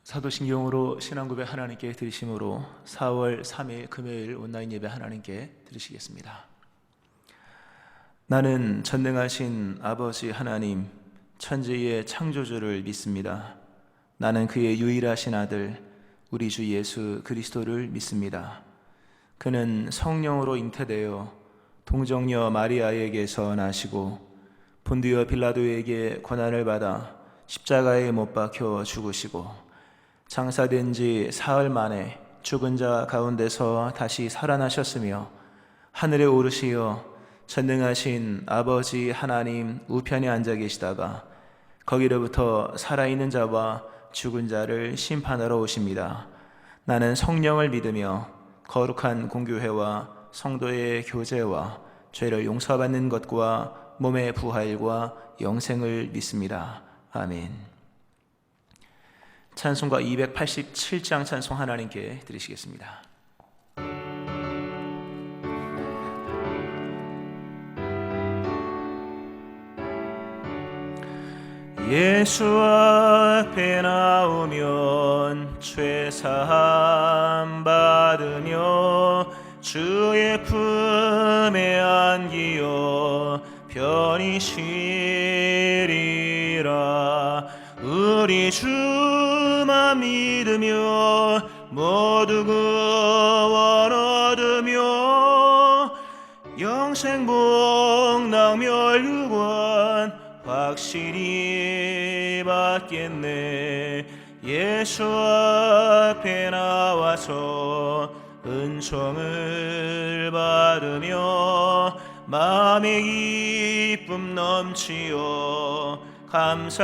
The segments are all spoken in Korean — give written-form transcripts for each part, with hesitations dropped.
사도신경으로 신앙고백 하나님께 드리심으로 4월 3일 금요일 온라인 예배 하나님께 드리시겠습니다. 나는 전능하신 아버지 하나님 천지의 창조주를 믿습니다. 나는 그의 유일하신 아들 우리 주 예수 그리스도를 믿습니다. 그는 성령으로 잉태되어 동정녀 마리아에게서 나시고 본디오 빌라도에게 고난을 받아 십자가에 못 박혀 죽으시고 장사된 지 사흘 만에 죽은 자 가운데서 다시 살아나셨으며 하늘에 오르시어 전능하신 아버지 하나님 우편에 앉아 계시다가 거기로부터 살아있는 자와 죽은 자를 심판하러 오십니다. 나는 성령을 믿으며 거룩한 공교회와 성도의 교제와 죄를 용서받는 것과 몸의 부활과 영생을 믿습니다. 아멘. 찬송가 287장 찬송 하나님께 드리시겠습니다. 예수 앞에 나오면 죄사함 받으며 주의 품에 안기어 편히 쉬리라. 우리 주만 믿으며 모두 구원 얻으며 영생 복락 멸류관 확실히 받겠네. 예수 앞에 나와서 은총을 받으며 마음의 기쁨 넘치어 감사하리라.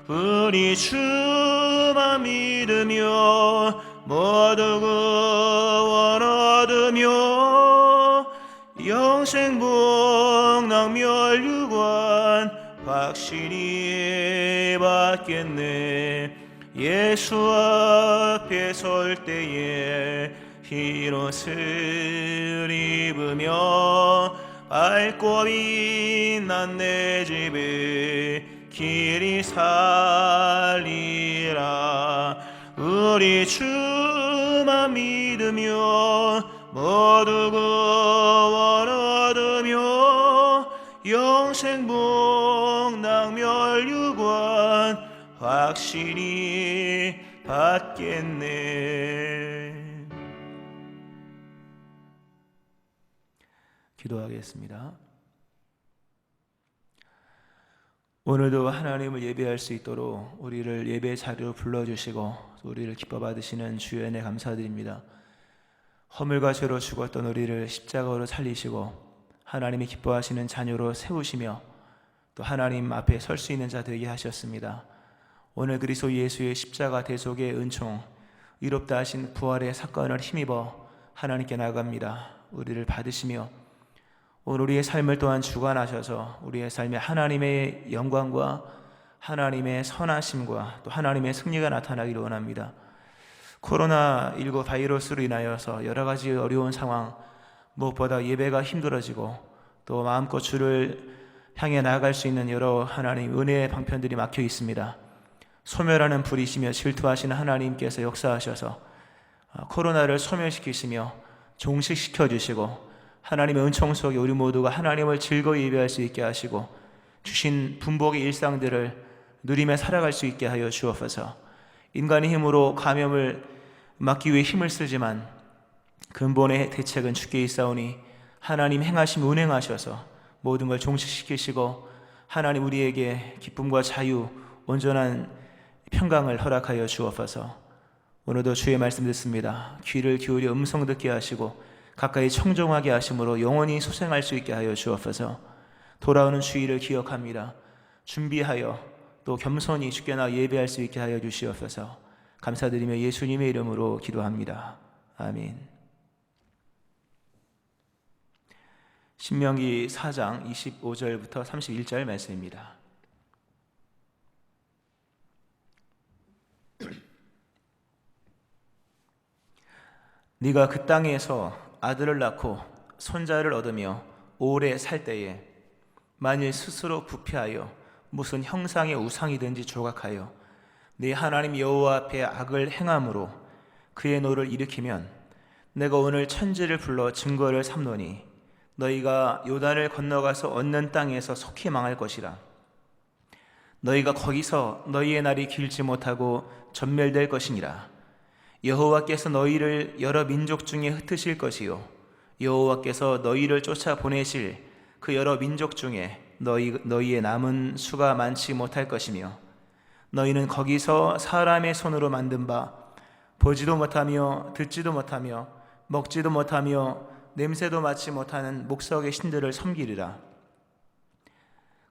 우리 주만 믿으며 모두 구원 얻으며 영생 복락 멸류관 확실히 받겠네. 예수 앞에 설 때에 흰옷을 입으며 밝고 빛난 내 집에 길이 살리라. 우리 주만 믿으며 모두 구원 얻으며 영생 복락 멸류관 확실히 받겠네. 기도하겠습니다. 오늘도 하나님을 예배할 수 있도록 우리를 예배 자리로 불러주시고 우리를 기뻐 받으시는 주의 은혜 감사드립니다. 허물과 죄로 죽었던 우리를 십자가로 살리시고 하나님이 기뻐하시는 자녀로 세우시며 또 하나님 앞에 설 수 있는 자 되게 하셨습니다. 오늘 그리스도 예수의 십자가 대속의 은총, 의롭다 하신 부활의 사건을 힘입어 하나님께 나아갑니다. 우리를 받으시며 오늘 우리의 삶을 또한 주관하셔서 우리의 삶에 하나님의 영광과 하나님의 선하심과 또 하나님의 승리가 나타나기를 원합니다. 코로나19 바이러스로 인하여서 여러 가지 어려운 상황, 무엇보다 예배가 힘들어지고 또 마음껏 주를 향해 나아갈 수 있는 여러 하나님 은혜의 방편들이 막혀 있습니다. 소멸하는 불이시며 질투하시는 하나님께서 역사하셔서 코로나를 소멸시키시며 종식시켜 주시고 하나님의 은총 속에 우리 모두가 하나님을 즐거이 예배할 수 있게 하시고 주신 분복의 일상들을 누리며 살아갈 수 있게 하여 주옵소서. 인간의 힘으로 감염을 막기 위해 힘을 쓰지만 근본의 대책은 주께 있사오니 하나님 행하심 운행하셔서 모든 걸 종식시키시고 하나님 우리에게 기쁨과 자유, 온전한 평강을 허락하여 주옵소서. 오늘도 주의 말씀 듣습니다. 귀를 기울여 음성 듣게 하시고 가까이 청종하게 하심으로 영원히 소생할 수 있게 하여 주옵소서. 돌아오는 주일을 기억합니다. 준비하여 또 겸손히 주께 나아 예배할 수 있게 하여 주시옵소서. 감사드리며 예수님의 이름으로 기도합니다. 아멘. 신명기 4장 25절부터 31절 말씀입니다. 네가 그 땅에서 아들을 낳고 손자를 얻으며 오래 살 때에 만일 스스로 부패하여 무슨 형상의 우상이든지 조각하여 네 하나님 여호와 앞에 악을 행함으로 그의 노를 일으키면 내가 오늘 천지를 불러 증거를 삼노니 너희가 요단을 건너가서 얻는 땅에서 속히 망할 것이라. 너희가 거기서 너희의 날이 길지 못하고 전멸될 것이니라. 여호와께서 너희를 여러 민족 중에 흩으실 것이요 여호와께서 너희를 쫓아 보내실 그 여러 민족 중에 너희의 남은 수가 많지 못할 것이며 너희는 거기서 사람의 손으로 만든 바 보지도 못하며 듣지도 못하며 먹지도 못하며 냄새도 맡지 못하는 목석의 신들을 섬기리라.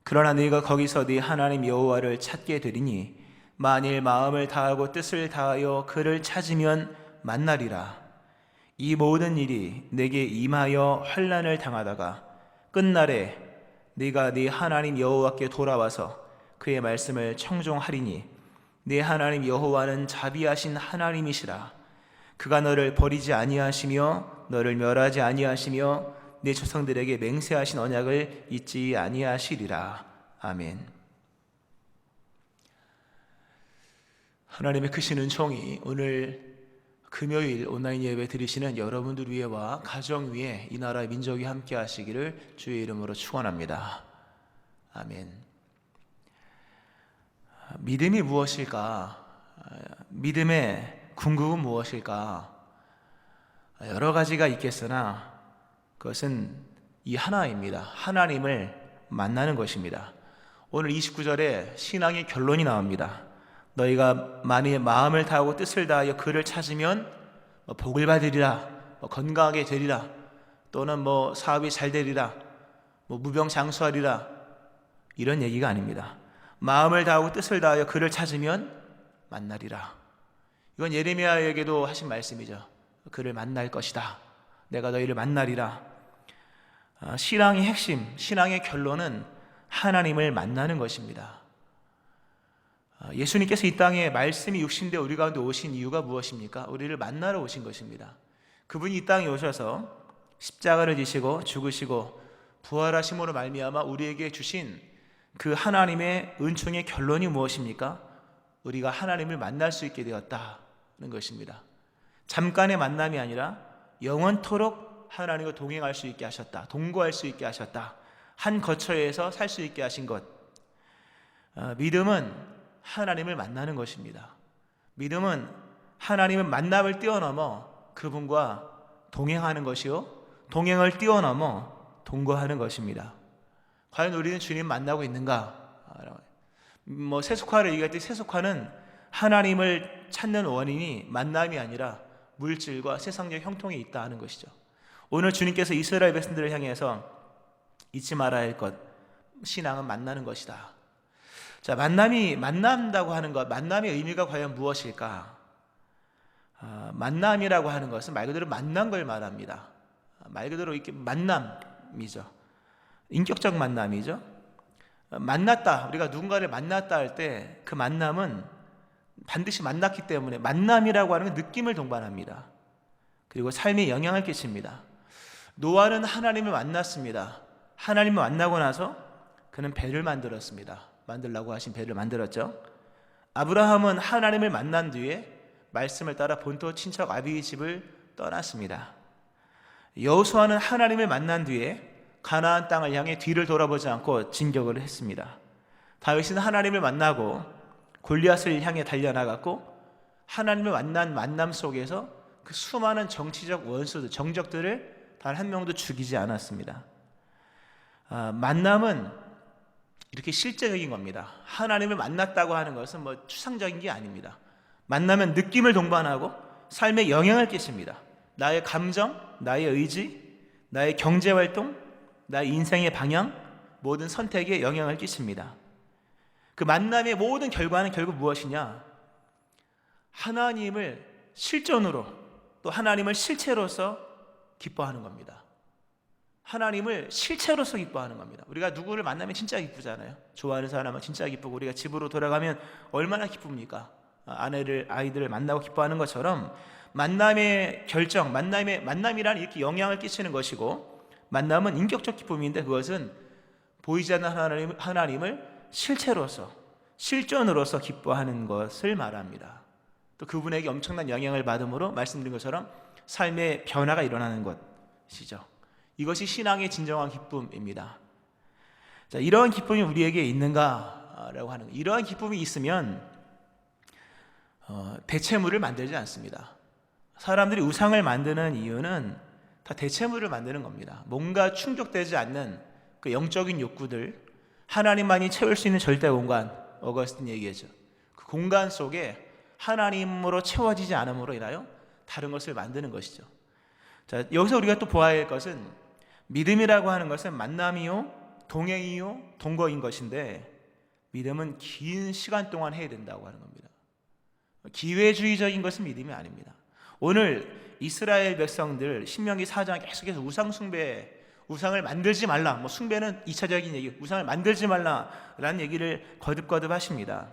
그러나 너희가 거기서 네 하나님 여호와를 찾게 되리니 만일 마음을 다하고 뜻을 다하여 그를 찾으면 만나리라. 이 모든 일이 내게 임하여 환난을 당하다가 끝날에 네가 네 하나님 여호와께 돌아와서 그의 말씀을 청종하리니 네 하나님 여호와는 자비하신 하나님이시라. 그가 너를 버리지 아니하시며 너를 멸하지 아니하시며 네 조상들에게 맹세하신 언약을 잊지 아니하시리라. 아멘. 하나님의 크신 은총이 오늘 금요일 온라인 예배 드리시는 여러분들 위에와 가정 위에 이 나라 민족이 함께 하시기를 주의 이름으로 축원합니다. 아멘. 믿음이 무엇일까? 믿음의 궁극은 무엇일까? 여러 가지가 있겠으나 그것은 이 하나입니다. 하나님을 만나는 것입니다. 오늘 29절에 신앙의 결론이 나옵니다. 너희가 만일 마음을 다하고 뜻을 다하여 그를 찾으면 복을 받으리라, 건강하게 되리라, 또는 사업이 잘 되리라, 무병장수하리라, 이런 얘기가 아닙니다. 마음을 다하고 뜻을 다하여 그를 찾으면 만나리라. 이건 예레미야에게도 하신 말씀이죠. 그를 만날 것이다. 내가 너희를 만나리라. 신앙의 핵심, 신앙의 결론은 하나님을 만나는 것입니다. 예수님께서 이 땅에 말씀이 육신되어 우리 가운데 오신 이유가 무엇입니까? 우리를 만나러 오신 것입니다. 그분이 이 땅에 오셔서 십자가를 지시고 죽으시고 부활하심으로 말미암아 우리에게 주신 그 하나님의 은총의 결론이 무엇입니까? 우리가 하나님을 만날 수 있게 되었다는 것입니다. 잠깐의 만남이 아니라 영원토록 하나님과 동행할 수 있게 하셨다. 동거할 수 있게 하셨다. 한 거처에서 살 수 있게 하신 것. 믿음은 하나님을 만나는 것입니다. 믿음은 하나님의 만남을 뛰어넘어 그분과 동행하는 것이요, 동행을 뛰어넘어 동거하는 것입니다. 과연 우리는 주님 만나고 있는가? 세속화를 얘기할 때 세속화는 하나님을 찾는 원인이 만남이 아니라 물질과 세상적 형통에 있다 하는 것이죠. 오늘 주님께서 이스라엘 백성들을 향해서 잊지 말아야 할 것, 신앙은 만나는 것이다. 자, 만난다고 하는 것, 만남의 의미가 과연 무엇일까? 만남이라고 하는 것은 말 그대로 만난 걸 말합니다. 말 그대로 이렇게 만남이죠. 인격적 만남이죠. 만났다, 우리가 누군가를 만났다 할 때 그 만남은 반드시 만났기 때문에 만남이라고 하는 건 느낌을 동반합니다. 그리고 삶에 영향을 끼칩니다. 노아는 하나님을 만났습니다. 하나님을 만나고 나서 그는 배를 만들었습니다. 만들라고 하신 배를 만들었죠. 아브라함은 하나님을 만난 뒤에 말씀을 따라 본토 친척 아비의 집을 떠났습니다. 여호수아는 하나님을 만난 뒤에 가나안 땅을 향해 뒤를 돌아보지 않고 진격을 했습니다. 다윗은 하나님을 만나고 골리앗을 향해 달려나갔고 하나님을 만난 만남 속에서 그 수많은 정치적 원수들, 정적들을 단 한 명도 죽이지 않았습니다. 만남은 이렇게 실제적인 겁니다. 하나님을 만났다고 하는 것은 추상적인 게 아닙니다. 만나면 느낌을 동반하고 삶에 영향을 끼칩니다. 나의 감정, 나의 의지, 나의 경제활동, 나의 인생의 방향, 모든 선택에 영향을 끼칩니다. 그 만남의 모든 결과는 결국 무엇이냐? 하나님을 실존으로, 또 하나님을 실체로서 기뻐하는 겁니다. 하나님을 실체로서 기뻐하는 겁니다. 우리가 누구를 만나면 진짜 기쁘잖아요. 좋아하는 사람은 진짜 기쁘고, 우리가 집으로 돌아가면 얼마나 기쁩니까? 아이들을 만나고 기뻐하는 것처럼 만남의 결정, 만남이란 이렇게 영향을 끼치는 것이고, 만남은 인격적 기쁨인데 그것은 보이지 않는 하나님을 실체로서, 실존으로서 기뻐하는 것을 말합니다. 또 그분에게 엄청난 영향을 받음으로 말씀드린 것처럼 삶의 변화가 일어나는 것이죠. 이것이 신앙의 진정한 기쁨입니다. 자, 이러한 기쁨이 우리에게 있는가라고 하는 거예요. 이러한 기쁨이 있으면 대체물을 만들지 않습니다. 사람들이 우상을 만드는 이유는 다 대체물을 만드는 겁니다. 뭔가 충족되지 않는 그 영적인 욕구들, 하나님만이 채울 수 있는 절대 공간, 어거스틴 얘기했죠. 그 공간 속에 하나님으로 채워지지 않음으로 인하여 다른 것을 만드는 것이죠. 자, 여기서 우리가 또 보아야 할 것은 믿음이라고 하는 것은 만남이요, 동행이요, 동거인 것인데 믿음은 긴 시간 동안 해야 된다고 하는 겁니다. 기회주의적인 것은 믿음이 아닙니다. 오늘 이스라엘 백성들 신명기 4장 계속해서 우상 숭배, 우상을 만들지 말라, 뭐 숭배는 2차적인 얘기, 우상을 만들지 말라라는 얘기를 거듭거듭 하십니다.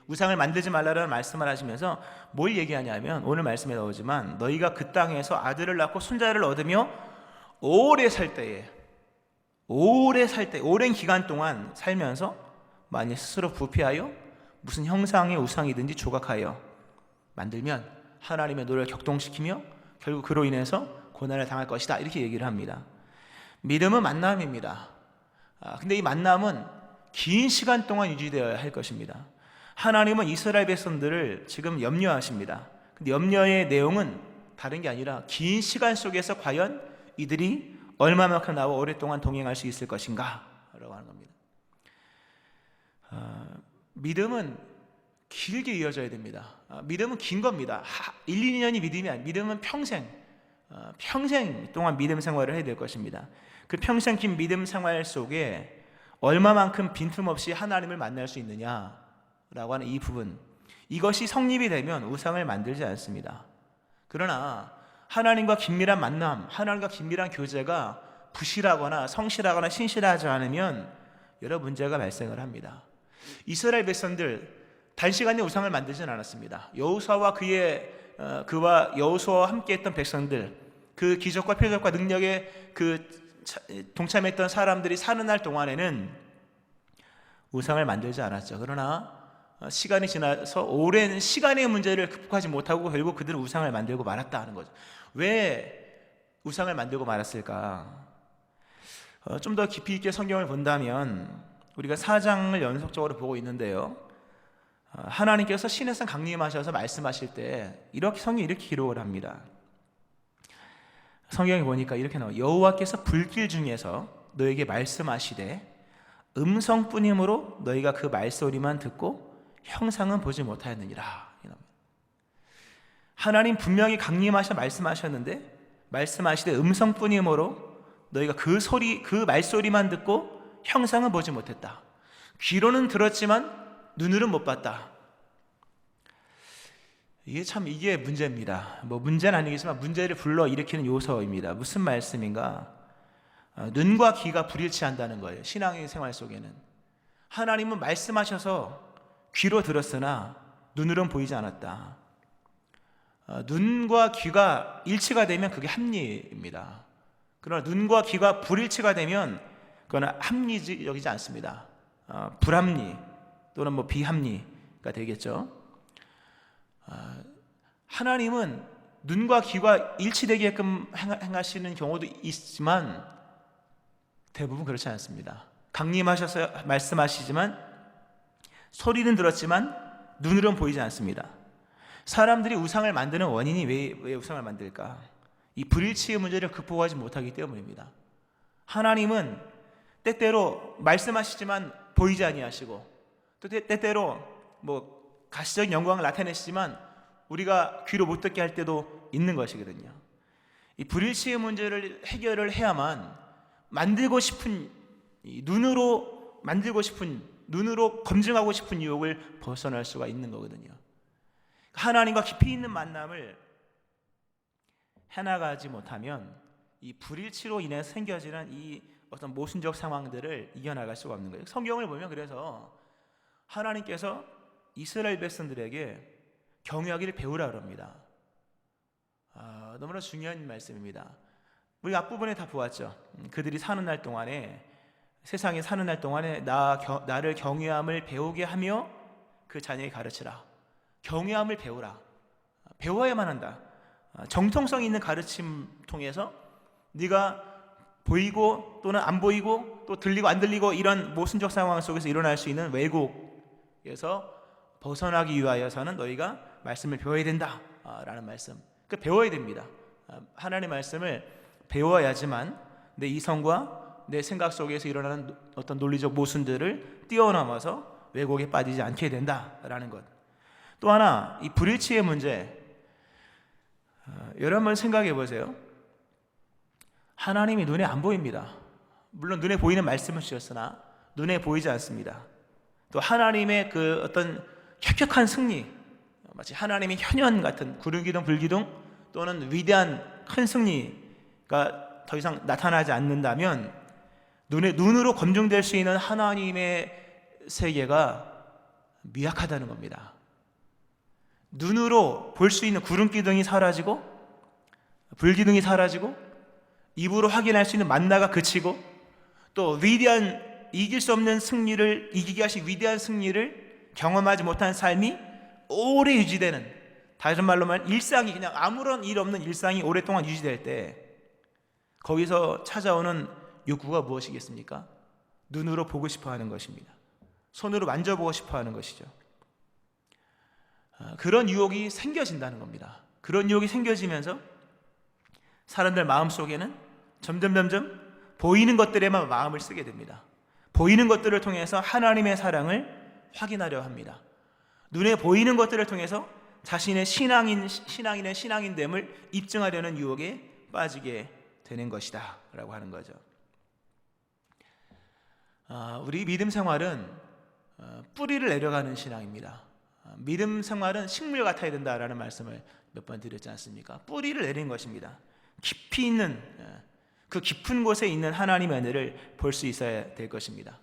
우상을 만들지 말라라는 말씀을 하시면서 뭘 얘기하냐면 오늘 말씀에 나오지만 너희가 그 땅에서 아들을 낳고 손자를 얻으며 오래 살 때에, 오랜 기간 동안 살면서 만일 스스로 부패하여 무슨 형상의 우상이든지 조각하여 만들면 하나님의 노를 격동시키며 결국 그로 인해서 고난을 당할 것이다, 이렇게 얘기를 합니다. 믿음은 만남입니다. 근데 이 만남은 긴 시간 동안 유지되어야 할 것입니다. 하나님은 이스라엘 백성들을 지금 염려하십니다. 근데 염려의 내용은 다른 게 아니라 긴 시간 속에서 과연 이들이 얼마만큼 나와 오랫동안 동행할 수 있을 것인가 라고 하는 겁니다. 믿음은 길게 이어져야 됩니다. 믿음은 긴 겁니다. 1, 2년이 믿음이 아니라 믿음은 평생 동안 믿음 생활을 해야 될 것입니다. 그 평생 긴 믿음 생활 속에 얼마만큼 빈틈없이 하나님을 만날 수 있느냐라고 하는 이 부분, 이것이 성립이 되면 우상을 만들지 않습니다. 그러나 하나님과 긴밀한 만남, 하나님과 긴밀한 교제가 부실하거나 성실하거나 신실하지 않으면 여러 문제가 발생을 합니다. 이스라엘 백성들 단시간에 우상을 만들지는 않았습니다. 여호수아와 그와 여호수아와 함께했던 백성들, 그 기적과 표적과 능력에 동참했던 사람들이 사는 날 동안에는 우상을 만들지 않았죠. 그러나 시간이 지나서 오랜 시간의 문제를 극복하지 못하고 결국 그들은 우상을 만들고 말았다 하는 거죠. 왜 우상을 만들고 말았을까? 좀 더 깊이 있게 성경을 본다면 우리가 4장을 연속적으로 보고 있는데요, 하나님께서 신의 산 강림하셔서 말씀하실 때 성경이 이렇게 기록을 합니다. 성경에 보니까 이렇게 나와요. 여호와께서 불길 중에서 너에게 말씀하시되 음성뿐이므로 너희가 그 말소리만 듣고 형상은 보지 못하였느니라. 하나님 분명히 강림하셔 말씀하셨는데 말씀하시되 음성뿐이므로 너희가 그 말소리만 듣고 형상은 보지 못했다. 귀로는 들었지만 눈으로는 못 봤다. 이게 문제입니다. 문제는 아니겠지만 문제를 불러일으키는 요소입니다. 무슨 말씀인가? 눈과 귀가 불일치한다는 거예요. 신앙의 생활 속에는 하나님은 말씀하셔서 귀로 들었으나 눈으로는 보이지 않았다. 눈과 귀가 일치가 되면 그게 합리입니다. 그러나 눈과 귀가 불일치가 되면 그건 합리적이지 않습니다. 불합리 또는 비합리가 되겠죠. 하나님은 눈과 귀가 일치되게끔 행하시는 경우도 있지만 대부분 그렇지 않습니다. 강림하셔서 말씀하시지만 소리는 들었지만 눈으로는 보이지 않습니다. 사람들이 우상을 만드는 원인이 왜 우상을 만들까? 이 불일치의 문제를 극복하지 못하기 때문입니다. 하나님은 때때로 말씀하시지만 보이지 아니하시고 또 때때로 가시적인 영광을 나타내시지만 우리가 귀로 못 듣게 할 때도 있는 것이거든요. 이 불일치의 문제를 해결을 해야만 만들고 싶은 눈으로 검증하고 싶은 유혹을 벗어날 수가 있는 거거든요. 하나님과 깊이 있는 만남을 해나가지 못하면 이 불일치로 인해 생겨지는 이 어떤 모순적 상황들을 이겨나갈 수가 없는 거예요. 성경을 보면 그래서 하나님께서 이스라엘 백성들에게 경외하기를 배우라 그럽니다. 너무나 중요한 말씀입니다. 우리 앞부분에 다 보았죠. 그들이 사는 날 동안에 세상에 사는 날 동안에 나를 경외함을 배우게 하며 그 자녀에게 가르치라. 경외함을 배우라. 배워야만 한다. 정통성 있는 가르침 통해서 네가 보이고 또는 안 보이고 또 들리고 안 들리고 이런 모순적 상황 속에서 일어날 수 있는 왜곡에서 벗어나기 위하여서는 너희가 말씀을 배워야 된다 라는 말씀. 배워야 됩니다. 하나님의 말씀을 배워야지만 내 이성과 내 생각 속에서 일어나는 어떤 논리적 모순들을 뛰어넘어서 왜곡에 빠지지 않게 된다라는 것. 또 하나, 이 불일치의 문제, 여러분 생각해 보세요. 하나님이 눈에 안 보입니다. 물론 눈에 보이는 말씀을 주셨으나 눈에 보이지 않습니다. 또 하나님의 그 어떤 혁혁한 승리, 마치 하나님의 현현 같은 구름기둥 불기둥 또는 위대한 큰 승리가 더 이상 나타나지 않는다면 눈으로 검증될 수 있는 하나님의 세계가 미약하다는 겁니다. 눈으로 볼 수 있는 구름기둥이 사라지고 불기둥이 사라지고 입으로 확인할 수 있는 만나가 그치고 또 위대한 이길 수 없는 승리를 이기게 하신 위대한 승리를 경험하지 못한 삶이 오래 유지되는, 다른 말로 말하면 일상이 그냥 아무런 일 없는 일상이 오랫동안 유지될 때 거기서 찾아오는 욕구가 무엇이겠습니까? 눈으로 보고 싶어 하는 것입니다. 손으로 만져보고 싶어 하는 것이죠. 그런 유혹이 생겨진다는 겁니다. 그런 유혹이 생겨지면서 사람들 마음속에는 점점 보이는 것들에만 마음을 쓰게 됩니다. 보이는 것들을 통해서 하나님의 사랑을 확인하려 합니다. 눈에 보이는 것들을 통해서 자신의 신앙인됨을 입증하려는 유혹에 빠지게 되는 것이다 라고 하는 거죠. 우리 믿음 생활은 뿌리를 내려가는 신앙입니다. 믿음 생활은 식물 같아야 된다라는 말씀을 몇 번 드렸지 않습니까? 뿌리를 내리는 것입니다. 깊이 있는 그 깊은 곳에 있는 하나님의 은혜를 볼 수 있어야 될 것입니다.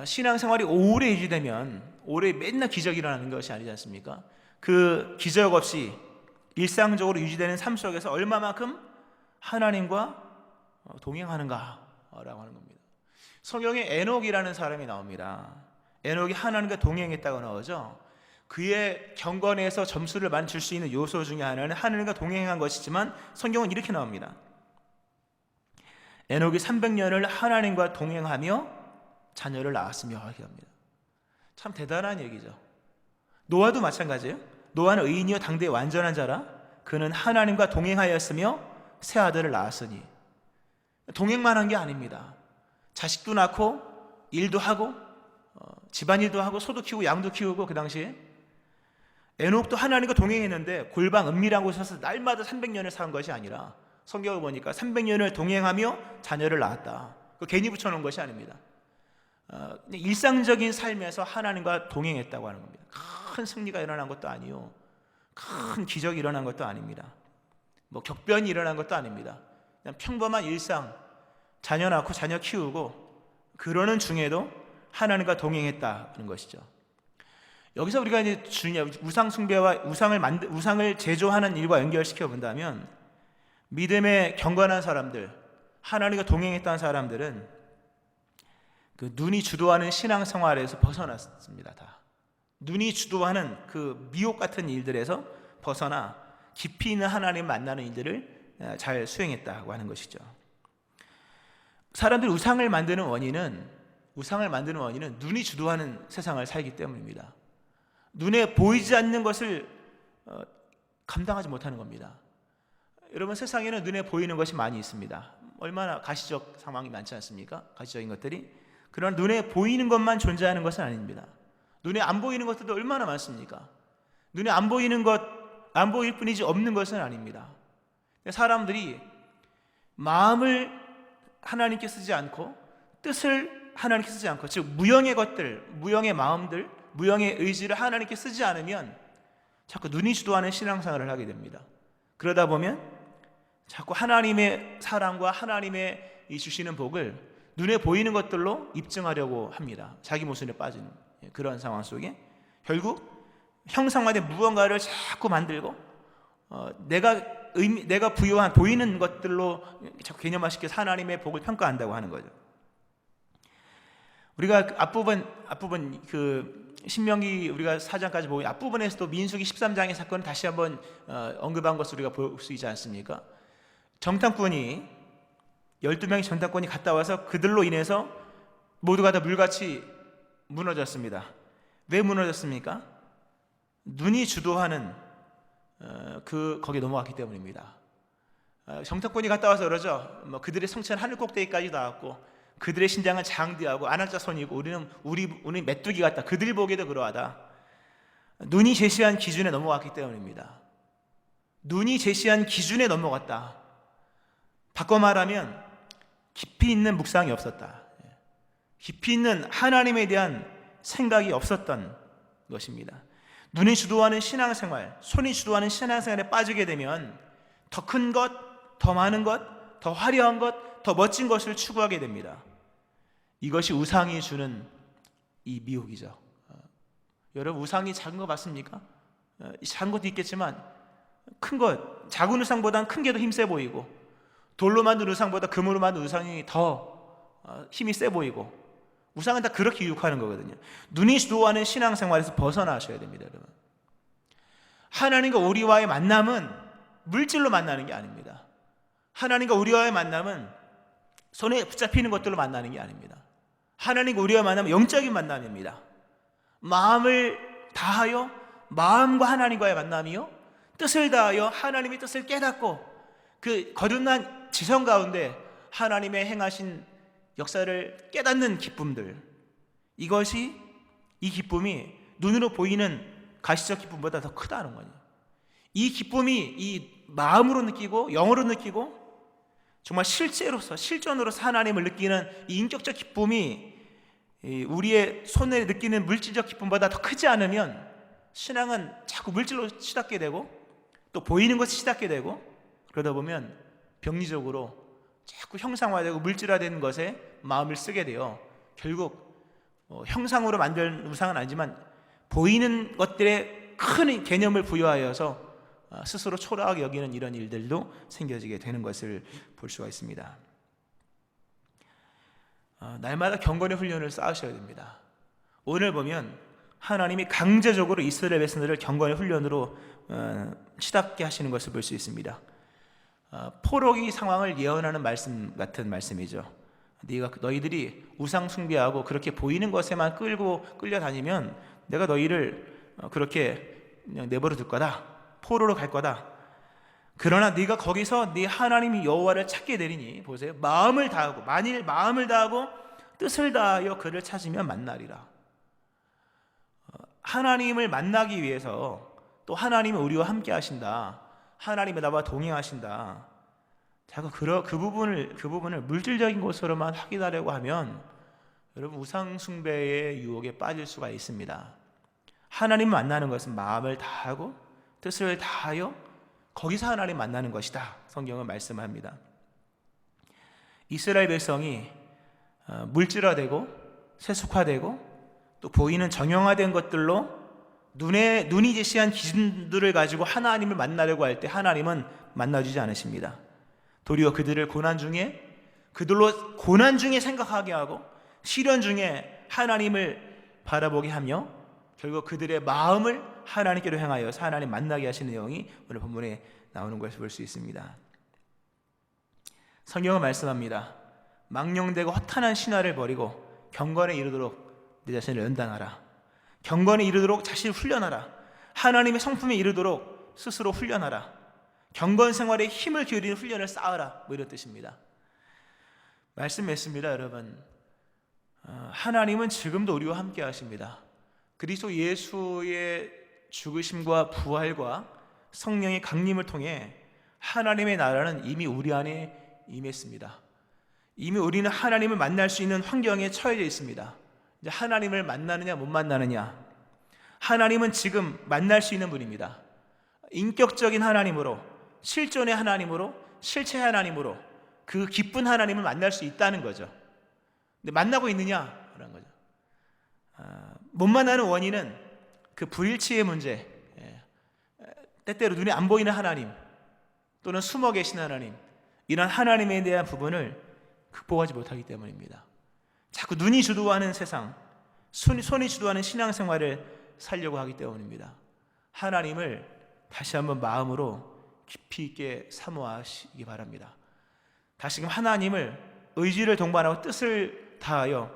신앙생활이 오래 유지되면 오래 맨날 기적이 일어나는 것이 아니지 않습니까? 그 기적 없이 일상적으로 유지되는 삶 속에서 얼마만큼 하나님과 동행하는가라고 하는 겁니다. 성경에 에녹이라는 사람이 나옵니다. 에녹이 하나님과 동행했다고 나오죠. 그의 경건에서 점수를 많이 줄 수 있는 요소 중에 하나는 하나님과 동행한 것이지만 성경은 이렇게 나옵니다. 에녹이 300년을 하나님과 동행하며 자녀를 낳았으며 하게 합니다. 참 대단한 얘기죠. 노아도 마찬가지예요. 노아는 의인이요 당대의 완전한 자라 그는 하나님과 동행하였으며 새 아들을 낳았으니. 동행만 한 게 아닙니다. 자식도 낳고 일도 하고 집안일도 하고 소도 키우고 양도 키우고. 그 당시에 에녹도 하나님과 동행했는데 골방 은밀한 곳에서 날마다 300년을 산 것이 아니라 성경을 보니까 300년을 동행하며 자녀를 낳았다. 그 괜히 붙여놓은 것이 아닙니다. 일상적인 삶에서 하나님과 동행했다고 하는 겁니다. 큰 승리가 일어난 것도 아니요, 큰 기적이 일어난 것도 아닙니다. 뭐 격변이 일어난 것도 아닙니다. 그냥 평범한 일상, 자녀 낳고 자녀 키우고 그러는 중에도 하나님과 동행했다는 것이죠. 여기서 우리가 이제 중요한 우상 숭배와 우상을 제조하는 일과 연결시켜 본다면 믿음의 경건한 사람들, 하나님과 동행했던 사람들은 그 눈이 주도하는 신앙생활에서 벗어났습니다. 다 눈이 주도하는 그 미혹 같은 일들에서 벗어나 깊이 있는 하나님 만나는 일들을 잘 수행했다고 하는 것이죠. 사람들이 우상을 만드는 원인은 눈이 주도하는 세상을 살기 때문입니다. 눈에 보이지 않는 것을 감당하지 못하는 겁니다. 여러분, 세상에는 눈에 보이는 것이 많이 있습니다. 얼마나 가시적 상황이 많지 않습니까? 가시적인 것들이. 그러나 눈에 보이는 것만 존재하는 것은 아닙니다. 눈에 안 보이는 것들도 얼마나 많습니까? 눈에 안 보이는 것, 안 보일 뿐이지 없는 것은 아닙니다. 사람들이 마음을 하나님께 쓰지 않고 뜻을 하나님께 쓰지 않고, 즉 무형의 것들, 무형의 마음들, 무형의 의지를 하나님께 쓰지 않으면 자꾸 눈이 주도하는 신앙생활을 하게 됩니다. 그러다 보면 자꾸 하나님의 사랑과 하나님의 이 주시는 복을 눈에 보이는 것들로 입증하려고 합니다. 자기 모순에 빠지는 그런 상황 속에 결국 형상화된 무언가를 자꾸 만들고 내가 부여한 보이는 것들로 자꾸 개념화시켜서 하나님의 복을 평가한다고 하는 거죠. 우리가 그 앞부분 그 신명기 우리가 4장까지 보면 앞부분에서도 민수기 13장의 사건을 다시 한번 언급한 것을 우리가 볼 수 있지 않습니까? 정탐꾼이 12명의 정탐꾼이 갔다 와서 그들로 인해서 모두가 다 물같이 무너졌습니다. 왜 무너졌습니까? 눈이 주도하는 거기에 넘어갔기 때문입니다. 정탐꾼이 갔다 와서 그러죠. 그들의 성체는 하늘 꼭대기까지 닿았고 그들의 신장은 장대하고 안악자손이고 우리 메뚜기 같다. 그들 보기에도 그러하다. 눈이 제시한 기준에 넘어갔기 때문입니다. 눈이 제시한 기준에 넘어갔다. 바꿔 말하면 깊이 있는 묵상이 없었다. 깊이 있는 하나님에 대한 생각이 없었던 것입니다. 눈이 주도하는 신앙생활, 손이 주도하는 신앙생활에 빠지게 되면 더 큰 것, 더 많은 것, 더 화려한 것, 더 멋진 것을 추구하게 됩니다. 이것이 우상이 주는 이 미혹이죠. 여러분, 우상이 작은 거 맞습니까? 작은 것도 있겠지만 큰 것, 작은 우상보다는 큰 게 더 힘세 보이고 돌로 만든 우상보다 금으로 만든 우상이 더 힘이 세 보이고 우상은 다 그렇게 유혹하는 거거든요. 눈이 주도하는 신앙생활에서 벗어나셔야 됩니다. 여러분, 하나님과 우리와의 만남은 물질로 만나는 게 아닙니다. 하나님과 우리와의 만남은 손에 붙잡히는 것들로 만나는 게 아닙니다. 하나님과 우리와 만나면 영적인 만남입니다. 마음을 다하여 마음과 하나님과의 만남이요, 뜻을 다하여 하나님의 뜻을 깨닫고 그 거듭난 지성 가운데 하나님의 행하신 역사를 깨닫는 기쁨들, 이 기쁨이 눈으로 보이는 가시적 기쁨보다 더 크다는 거예요. 이 기쁨이 이 마음으로 느끼고 영으로 느끼고 정말 실존으로서 하나님을 느끼는 이 인격적 기쁨이 우리의 손에 느끼는 물질적 기쁨보다 더 크지 않으면 신앙은 자꾸 물질로 치닫게 되고 또 보이는 것이 치닫게 되고 그러다 보면 병리적으로 자꾸 형상화되고 물질화되는 것에 마음을 쓰게 돼요. 결국 형상으로 만든 우상은 아니지만 보이는 것들에 큰 개념을 부여하여서 스스로 초라하게 여기는 이런 일들도 생겨지게 되는 것을 볼 수가 있습니다. 날마다 경건의 훈련을 쌓으셔야 됩니다. 오늘 보면 하나님이 강제적으로 이스라엘 백성들을 경건의 훈련으로 치닫게 하시는 것을 볼 수 있습니다. 포로기 상황을 예언하는 말씀 같은 말씀이죠. 너희들이 우상 숭배하고 그렇게 보이는 것에만 끌려다니면 내가 너희를 그렇게 그냥 내버려 둘 거다. 포로로 갈 거다. 그러나 네가 거기서 네 하나님 여호와를 찾게 되리니, 보세요, 만일 마음을 다하고 뜻을 다하여 그를 찾으면 만나리라. 하나님을 만나기 위해서 또 하나님이 우리와 함께 하신다. 하나님이 나와 동행하신다. 자꾸 그 부분을 물질적인 것으로만 확인하려고 하면 여러분 우상 숭배의 유혹에 빠질 수가 있습니다. 하나님 만나는 것은 마음을 다하고 뜻을 다하여 거기서 하나님 만나는 것이다. 성경은 말씀합니다. 이스라엘 백성이 물질화되고 세속화되고 또 보이는 정형화된 것들로 눈이 제시한 기준들을 가지고 하나님을 만나려고 할 때 하나님은 만나주지 않으십니다. 도리어 그들로 고난 중에 생각하게 하고 시련 중에 하나님을 바라보게 하며 결국 그들의 마음을 하나님께로 향하여 하나님 만나게 하시는 내용이 오늘 본문에 나오는 것을 볼 수 있습니다. 성경은 말씀합니다. 망령되고 허탄한 신화를 버리고 경건에 이르도록 내 자신을 연단하라. 경건에 이르도록 자신을 훈련하라. 하나님의 성품에 이르도록 스스로 훈련하라. 경건 생활에 힘을 기울이는 훈련을 쌓으라. 이런 뜻입니다. 말씀했습니다, 여러분. 하나님은 지금도 우리와 함께 하십니다. 그리스도 예수의 죽으심과 부활과 성령의 강림을 통해 하나님의 나라는 이미 우리 안에 임했습니다. 이미 우리는 하나님을 만날 수 있는 환경에 처해져 있습니다. 이제 하나님을 만나느냐 못 만나느냐, 하나님은 지금 만날 수 있는 분입니다. 인격적인 하나님으로, 실존의 하나님으로, 실체 하나님으로 그 기쁜 하나님을 만날 수 있다는 거죠. 근데 만나고 있느냐? 그런 거죠. 못 만나는 원인은 그 불일치의 문제, 때때로 눈에 안 보이는 하나님 또는 숨어 계신 하나님, 이런 하나님에 대한 부분을 극복하지 못하기 때문입니다. 자꾸 눈이 주도하는 세상, 손이 주도하는 신앙생활을 살려고 하기 때문입니다. 하나님을 다시 한번 마음으로 깊이 있게 사모하시기 바랍니다. 다시금 하나님을 의지를 동반하고 뜻을 다하여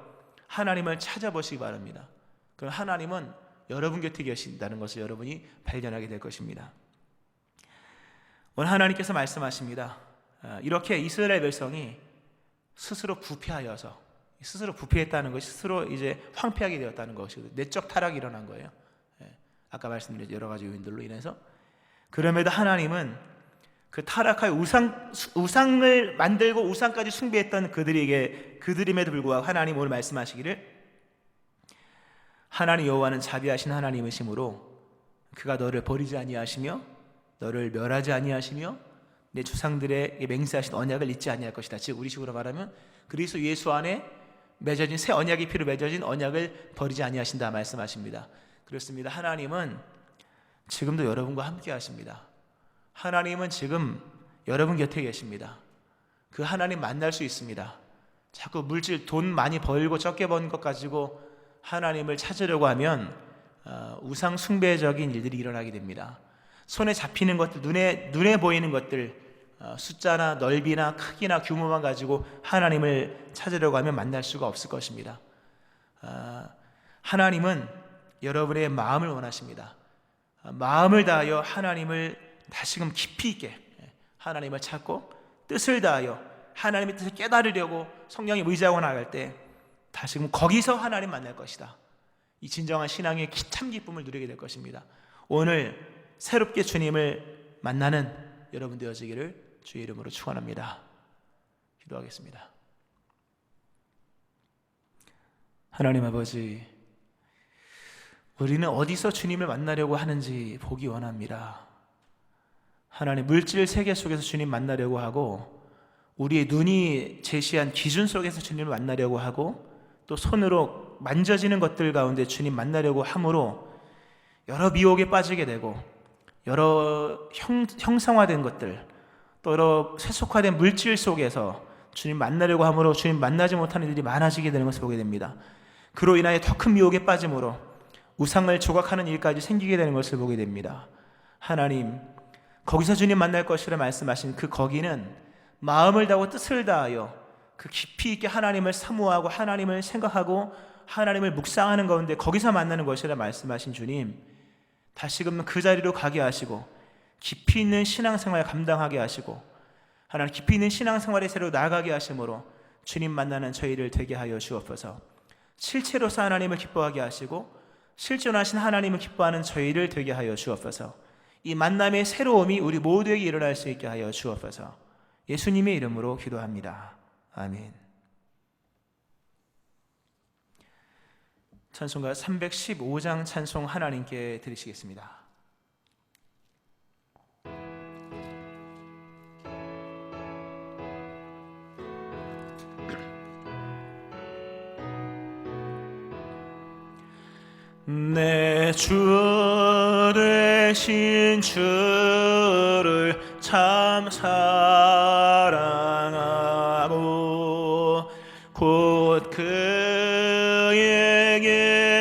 하나님을 찾아보시기 바랍니다. 그럼 하나님은 여러분 곁에 계신다는 것을 여러분이 발견하게 될 것입니다. 오늘 하나님께서 말씀하십니다. 이렇게 이스라엘 백성이 스스로 부패했다는 것이 스스로 이제 황폐하게 되었다는 것이거든요. 내적 타락이 일어난 거예요. 아까 말씀드린 여러 가지 요인들로 인해서. 그럼에도 하나님은 그 타락하여 우상을 만들고 우상까지 숭배했던 그들임에도 불구하고 하나님 오늘 말씀하시기를 하나님 여호와는 자비하신 하나님이시므로 그가 너를 버리지 아니하시며 너를 멸하지 아니하시며 내 조상들의 맹세하신 언약을 잊지 아니할 것이다. 즉 우리식으로 말하면 그리스도 예수 안에 맺어진 새 언약의 피로 맺어진 언약을 버리지 아니하신다 말씀하십니다. 그렇습니다. 하나님은 지금도 여러분과 함께 하십니다. 하나님은 지금 여러분 곁에 계십니다. 그 하나님 만날 수 있습니다. 자꾸 물질, 돈 많이 벌고 적게 번 것 가지고 하나님을 찾으려고 하면 우상 숭배적인 일들이 일어나게 됩니다. 손에 잡히는 것들, 눈에 보이는 것들, 숫자나 넓이나 크기나 규모만 가지고 하나님을 찾으려고 하면 만날 수가 없을 것입니다. 하나님은 여러분의 마음을 원하십니다. 마음을 다하여 하나님을 다시금 깊이 있게 하나님을 찾고 뜻을 다하여 하나님의 뜻을 깨달으려고 성령에 의지하고 나갈 때 다시금 거기서 하나님 만날 것이다. 이 진정한 신앙의 참 기쁨을 누리게 될 것입니다. 오늘 새롭게 주님을 만나는 여러분 되어지기를 주의 이름으로 축원합니다. 기도하겠습니다. 하나님 아버지, 우리는 어디서 주님을 만나려고 하는지 보기 원합니다. 하나님, 물질 세계 속에서 주님 만나려고 하고 우리의 눈이 제시한 기준 속에서 주님을 만나려고 하고 또 손으로 만져지는 것들 가운데 주님 만나려고 함으로 여러 미혹에 빠지게 되고 여러 형상화된 것들 또 여러 세속화된 물질 속에서 주님 만나려고 함으로 주님 만나지 못하는 일이 많아지게 되는 것을 보게 됩니다. 그로 인하여 더 큰 미혹에 빠짐으로 우상을 조각하는 일까지 생기게 되는 것을 보게 됩니다. 하나님, 거기서 주님 만날 것이라 말씀하신 그 거기는 마음을 다하고 뜻을 다하여 그 깊이 있게 하나님을 사모하고 하나님을 생각하고 하나님을 묵상하는 가운데 거기서 만나는 것이라 말씀하신 주님, 다시금 그 자리로 가게 하시고 깊이 있는 신앙생활 감당하게 하시고 하나님 깊이 있는 신앙생활의 새로 나아가게 하심으로 주님 만나는 저희를 되게 하여 주옵소서. 실체로서 하나님을 기뻐하게 하시고 실존하신 하나님을 기뻐하는 저희를 되게 하여 주옵소서. 이 만남의 새로움이 우리 모두에게 일어날 수 있게 하여 주옵소서. 예수님의 이름으로 기도합니다. 아멘. 찬송가 315장 찬송 하나님께 드리시겠습니다. 내 주 되신 주를 참 사랑하고 곧 그에게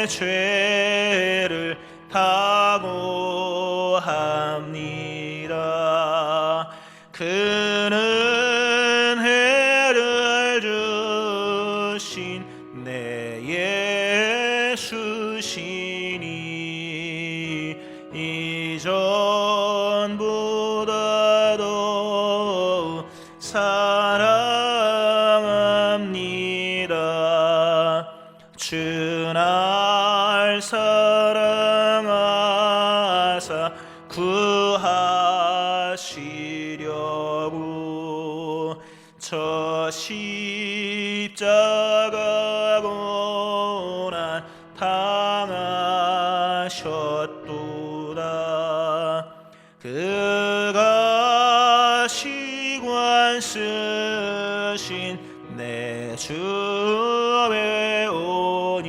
죄를 다고 합니다. 그는 해를 주신 내 예수시니 이전보다도 사랑합니다. 주 날 사랑하사 구하시려고 저 십자가 고난 당하셨도다. 그가 시관 쓰신 내 주의 오니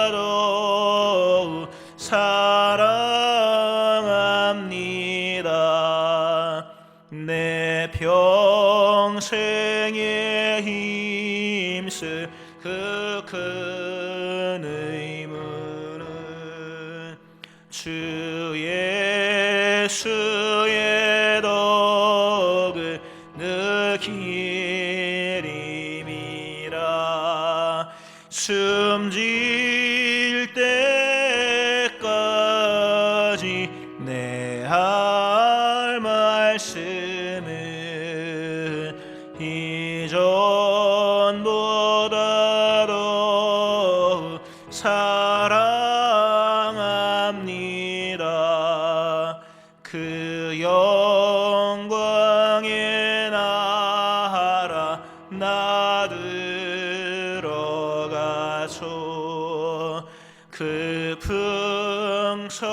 이전보다도 사랑합니다. 내 그 큰 의무는 주 예수의 덕을 느끼림이라. 숨질 때까지 내 할 말씀은 이전보다 더 사랑합니다. 그 영광의 나라 나 들어가소. 그 풍성한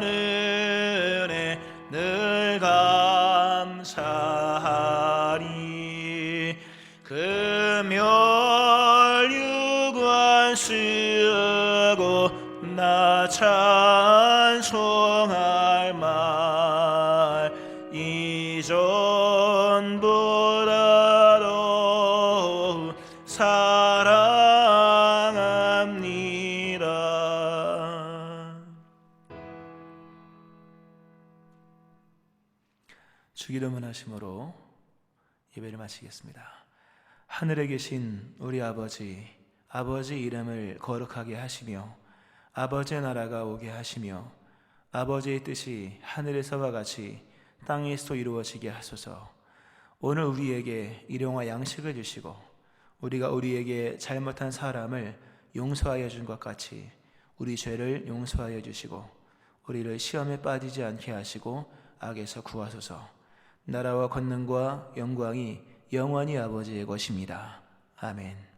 은혜 늘 감사하리. 그 멸류관 쓰고 나 찬송할 말 이전보다 더 사랑합니다. 주기도문 하심으로 예배를 마치겠습니다. 하늘에 계신 우리 아버지, 아버지 이름을 거룩하게 하시며 아버지의 나라가 오게 하시며 아버지의 뜻이 하늘에서와 같이 땅에서도 이루어지게 하소서. 오늘 우리에게 일용할 양식을 주시고 우리가 우리에게 잘못한 사람을 용서하여 준 것 같이 우리 죄를 용서하여 주시고 우리를 시험에 빠지지 않게 하시고 악에서 구하소서. 나라와 권능과 영광이 영원히 아버지의 것입니다. 아멘.